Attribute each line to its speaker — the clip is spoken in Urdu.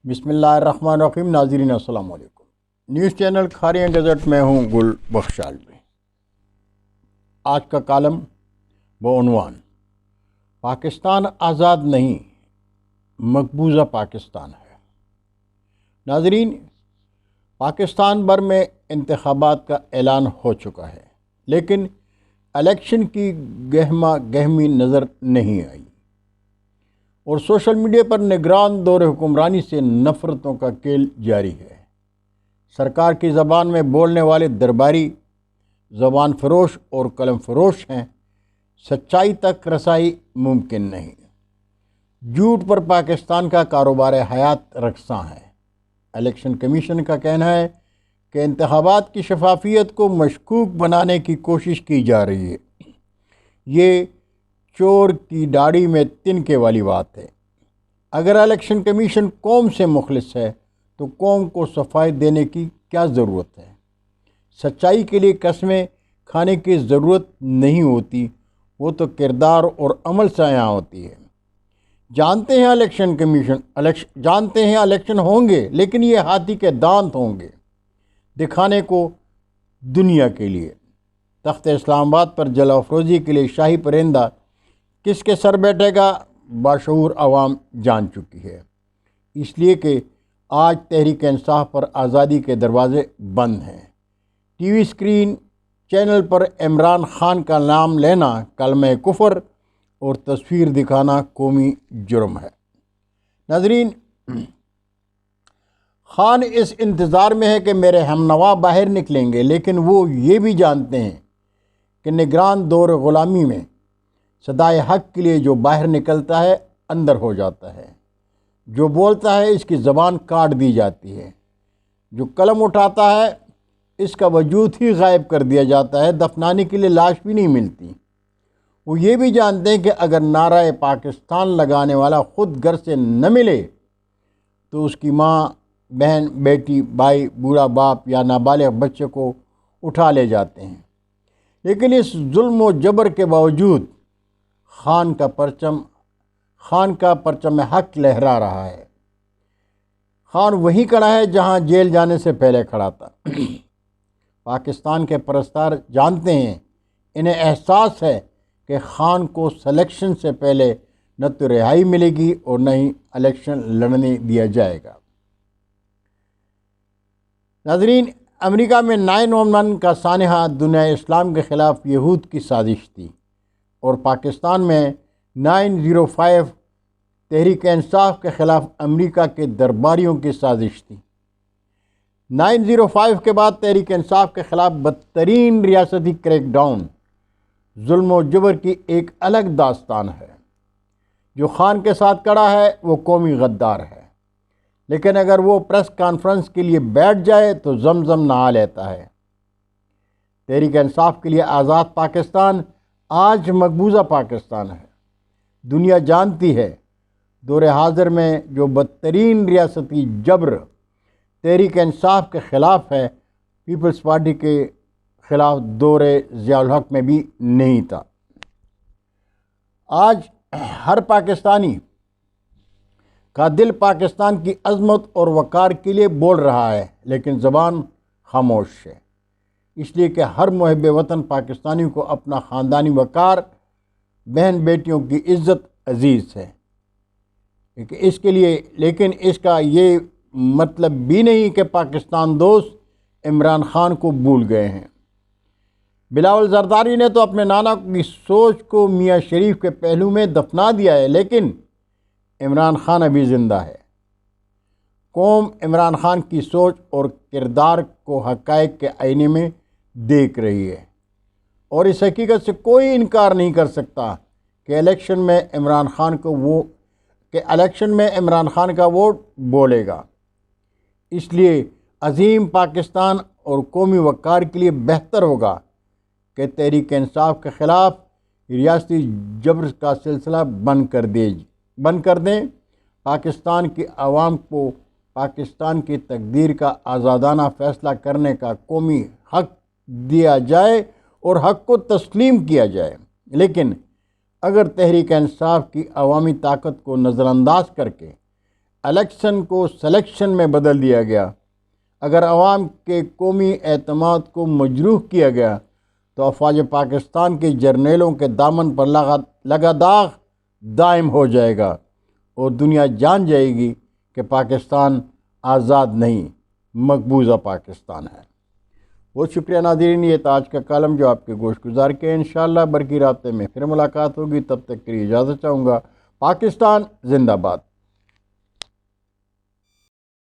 Speaker 1: بسم اللہ الرحمن الرحیم۔ ناظرین السلام علیکم۔ نیوز چینل کھاریاں گزٹ میں ہوں گل بخشال میں۔ آج کا کالم بعنوان پاکستان آزاد نہیں، مقبوضہ پاکستان ہے۔ ناظرین، پاکستان بھر میں انتخابات کا اعلان ہو چکا ہے، لیکن الیکشن کی گہما گہمی نظر نہیں آئی، اور سوشل میڈیا پر نگران دور حکمرانی سے نفرتوں کا کھیل جاری ہے۔ سرکار کی زبان میں بولنے والے درباری زبان فروش اور قلم فروش ہیں، سچائی تک رسائی ممکن نہیں۔ جھوٹ پر پاکستان کا کاروبار حیات رقصاں ہے۔ الیکشن کمیشن کا کہنا ہے کہ انتخابات کی شفافیت کو مشکوک بنانے کی کوشش کی جا رہی ہے۔ یہ چور کی داڑھی میں تنکے والی بات ہے۔ اگر الیکشن کمیشن قوم سے مخلص ہے تو قوم کو صفائی دینے کی کیا ضرورت ہے؟ سچائی کے لیے قسمیں کھانے کی ضرورت نہیں ہوتی، وہ تو کردار اور عمل سے عیاں ہوتی ہے۔ جانتے ہیں الیکشن ہوں گے، لیکن یہ ہاتھی کے دانت ہوں گے، دکھانے کو دنیا کے لیے۔ تخت اسلام آباد پر جلا افروزی کے لیے شاہی پرندہ کس کے سر بیٹھے گا، باشعور عوام جان چکی ہے۔ اس لیے کہ آج تحریک انصاف پر آزادی کے دروازے بند ہیں۔ ٹی وی اسکرین چینل پر عمران خان کا نام لینا کلمہ کفر اور تصویر دکھانا قومی جرم ہے۔ ناظرین، خان اس انتظار میں ہے کہ میرے ہم نوا باہر نکلیں گے، لیکن وہ یہ بھی جانتے ہیں کہ نگران دور غلامی میں صدائے حق کے لیے جو باہر نکلتا ہے اندر ہو جاتا ہے، جو بولتا ہے اس کی زبان کاٹ دی جاتی ہے، جو قلم اٹھاتا ہے اس کا وجود ہی غائب کر دیا جاتا ہے، دفنانے کے لیے لاش بھی نہیں ملتی۔ وہ یہ بھی جانتے ہیں کہ اگر نعرہ پاکستان لگانے والا خود گھر سے نہ ملے تو اس کی ماں، بہن، بیٹی، بھائی، بوڑھا باپ یا نابالغ بچے کو اٹھا لے جاتے ہیں۔ لیکن اس ظلم و جبر کے باوجود خان کا پرچم حق لہرا رہا ہے۔ خان وہیں کھڑا ہے جہاں جیل جانے سے پہلے کھڑا تھا۔ پاکستان کے پرستار جانتے ہیں، انہیں احساس ہے کہ خان کو سلیکشن سے پہلے نہ تو رہائی ملے گی اور نہ ہی الیکشن لڑنے دیا جائے گا۔ ناظرین، امریکہ میں 9/11 کا سانحہ دنیا اسلام کے خلاف یہود کی سازش تھی، اور پاکستان میں 9/05 تحریک انصاف کے خلاف امریکہ کے درباریوں کی سازش تھی۔ 9/05 کے بعد تحریک انصاف کے خلاف بدترین ریاستی کریک ڈاؤن، ظلم و جبر کی ایک الگ داستان ہے۔ جو خان کے ساتھ کھڑا ہے وہ قومی غدار ہے، لیکن اگر وہ پریس کانفرنس کے لیے بیٹھ جائے تو زمزم نہا لیتا ہے۔ تحریک انصاف کے لیے آزاد پاکستان آج مقبوضہ پاکستان ہے۔ دنیا جانتی ہے دور حاضر میں جو بدترین ریاستی جبر تحریک انصاف کے خلاف ہے، پیپلز پارٹی کے خلاف دور ضیاء الحق میں بھی نہیں تھا۔ آج ہر پاکستانی کا دل پاکستان کی عظمت اور وقار کے لیے بول رہا ہے، لیکن زبان خاموش ہے، اس لیے کہ ہر محب وطن پاکستانی کو اپنا خاندانی وقار، بہن بیٹیوں کی عزت عزیز ہے۔ لیکن اس کا یہ مطلب بھی نہیں کہ پاکستان دوست عمران خان کو بھول گئے ہیں۔ بلاول زرداری نے تو اپنے نانا کی سوچ کو میاں شریف کے پہلو میں دفنا دیا ہے، لیکن عمران خان ابھی زندہ ہے۔ قوم عمران خان کی سوچ اور کردار کو حقائق کے آئینے میں دیکھ رہی ہے، اور اس حقیقت سے کوئی انکار نہیں کر سکتا کہ الیکشن میں عمران خان کا ووٹ بولے گا۔ اس لیے عظیم پاکستان اور قومی وقار کے لیے بہتر ہوگا کہ تحریک انصاف کے خلاف ریاستی جبر کا سلسلہ بند کر دیں۔ پاکستان کی عوام کو پاکستان کی تقدیر کا آزادانہ فیصلہ کرنے کا قومی حق دیا جائے اور حق کو تسلیم کیا جائے، لیکن اگر تحریک انصاف کی عوامی طاقت کو نظر انداز کر کے الیکشن کو سلیکشن میں بدل دیا گیا، اگر عوام کے قومی اعتماد کو مجروح کیا گیا تو افواج پاکستان کے جرنیلوں کے دامن پر لگا داغ دائم ہو جائے گا اور دنیا جان جائے گی کہ پاکستان آزاد نہیں، مقبوضہ پاکستان ہے۔ بہت شکریہ ناظرین، یہ تھا آج کا کالم جو آپ کے گوش گزار کے انشاءاللہ برقی رابطے میں پھر ملاقات ہوگی، تب تک کے لیے اجازت چاہوں گا۔ پاکستان زندہ باد۔